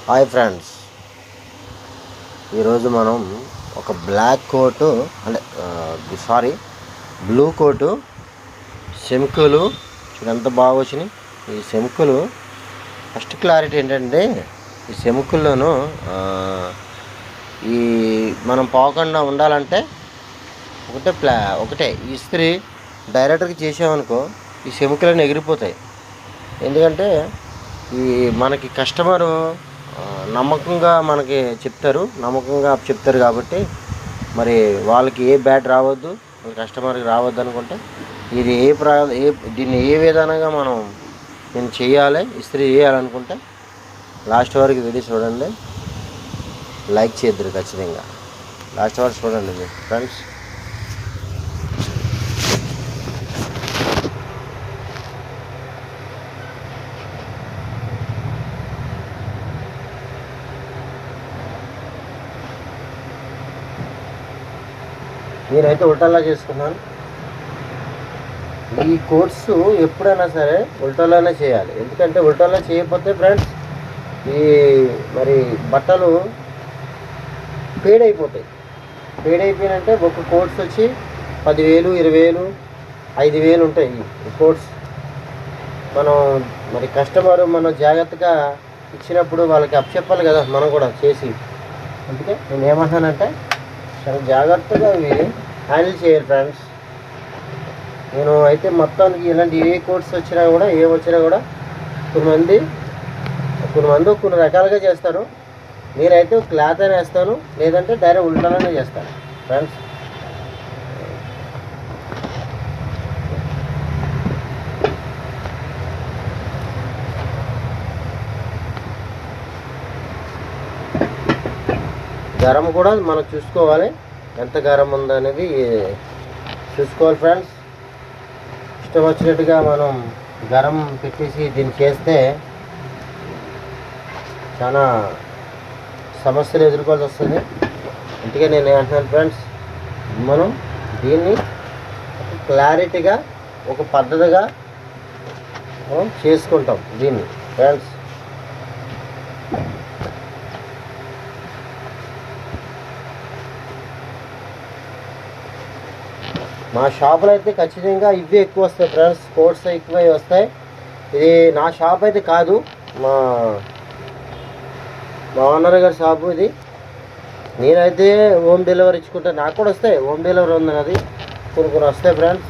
Hi friends, ఈరోజు మనం ఒక బ్లాక్ కోటు బ్లూ కోటు శంకులు ఎంత బాగా వచ్చినాయి. ఈ శంకులు ఫస్ట్ క్లారిటీ ఏంటంటే, ఈ శంకుల్లోనూ ఈ మనం పోకుండా ఉండాలంటే ఒకటే ఇస్త్రీ డైరెక్ట్గా చేసామనుకో ఈ శంకులన్నీ ఎగిరిపోతాయి. ఎందుకంటే ఈ మనకి కస్టమరు నమ్మకంగా మనకి చెప్తారు కాబట్టి మరి వాళ్ళకి ఏ బ్యాడ్ రావద్దు, కస్టమర్కి రావద్దు అనుకుంటే ఇది దీన్ని ఏ విధానంగా నేను చేయాలి, ఇస్త్రీ చేయాలనుకుంటే లాస్ట్ వరకు వీడియో చూడండి. లైక్ చేద్దరు ఖచ్చితంగా, లాస్ట్ వరకు చూడండి ఫ్రెండ్స్. నేనైతే ఉల్టాలా చేసుకున్నాను. ఈ కోర్స్ ఎప్పుడైనా సరే ఉల్టాలానే చేయాలి. ఎందుకంటే ఉల్టాలా చేయకపోతే ఫ్రెండ్స్ ఈ మరి బట్టలు ఫేడ్ అయిపోయినంటే ఒక కోర్స్ వచ్చి 10,000, 20,000, 5,000 ఉంటాయి. ఈ కోర్స్ మనం మరి కస్టమర్ మనం జాగ్రత్తగా ఇచ్చినప్పుడు వాళ్ళకి అప్పచెప్పాలి కదా, మనం కూడా చేసి. అందుకే నేను ఏమంటానంటే చాలా జాగ్రత్తగా ఇవి హ్యాండిల్ చేయాలి ఫ్రెండ్స్. నేను అయితే మొత్తానికి ఇలాంటి ఏ కోర్స్ వచ్చినా కూడా కొన్ని రకాలుగా చేస్తాను. నేనైతే క్లాత్ అయినా వేస్తాను, లేదంటే డైరెక్ట్ ఉల్టానే చేస్తాను ఫ్రెండ్స్. గరం కూడా మనం చూసుకోవాలి, ఎంత గరం ఉందనేది చూసుకోవాలి ఫ్రెండ్స్. ఇష్టం వచ్చినట్టుగా మనం గరం పెట్టేసి దీన్ని చేస్తే చాలా సమస్యలు ఎదుర్కోవాల్సి వస్తుంది. అందుకే నేను ఏమంటున్నాను ఫ్రెండ్స్, మనం దీన్ని క్లారిటీగా ఒక పద్ధతిగా చేసుకుంటాం దీన్ని ఫ్రెండ్స్. మా షాపులో అయితే ఖచ్చితంగా ఇవే ఎక్కువ వస్తాయి ఫ్రెండ్స్, కోట్స్ ఎక్కువ వస్తాయి. ఇది నా షాప్ అయితే కాదు, మా ఓనర్ గారి షాపు ఇది. నేనైతే హోమ్ డెలివరీ ఇచ్చుకుంటా, నాకు కూడా వస్తాయి, హోమ్ డెలివరీ ఉంది అది, కొన్ని వస్తాయి ఫ్రెండ్స్.